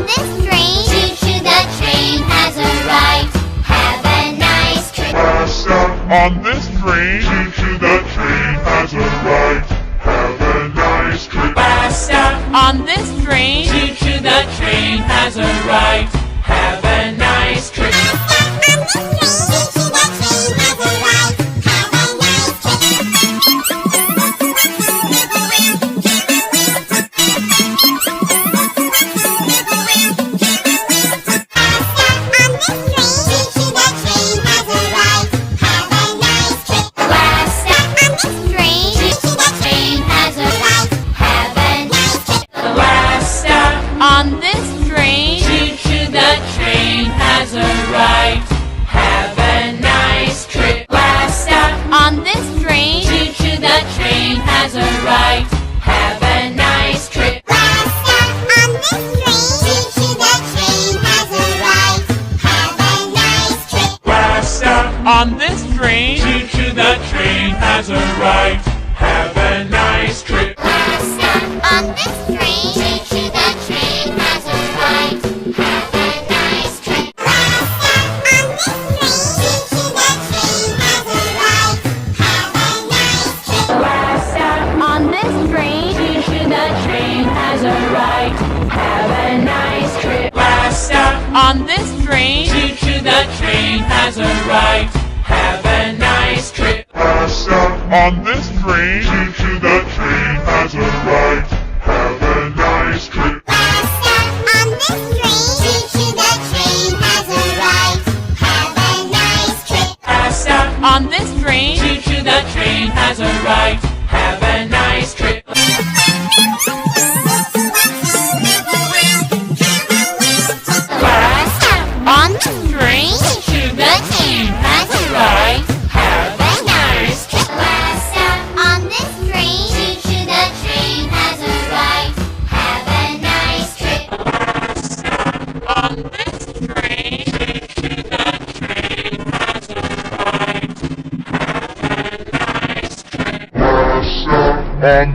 this train. Choo-choo, the train has arrived. Have a nice trip. Last stop on this train. Choo-choo, the train has arrived. Have a nice trip. Last stop on this train. Choo-choo, the train has arrived. Have a nice trip. On this train, choo-choo, the train has arrived. Have a nice trip. Last stop on this train, choo-choo, the train has arrived. Have a nice trip. Last stop on this train. Choo-choo, the train has arrived. Have a nice trip. Last stop on this train, choo-choo, the train has arrived. Have a nice trip. Last stop on this train. Choo-choo, the train has arrived. Have a nice trip. Last stop on this train. Choo-choo, the train has arrived. Have a nice trip. Last stop on this train, choo-choo, the train has arrived. Have a nice trip. Last stop on this train. Choo-choo, the train has arrived. Have a nice trip. Last stop on this train. Choo-choo, the train has arrived. Have a nice trip. Last stop on this train, choo-choo, the train has arrived. Have a nice trip. Last stop on this train. Choo-choo, the train has arrived. Have a nice trip. Last stop on this train. Choo-choo, the train has arrived. Have a nice trip. On this train, choo-choo, the train has arrived. Have a nice trip. Last stop on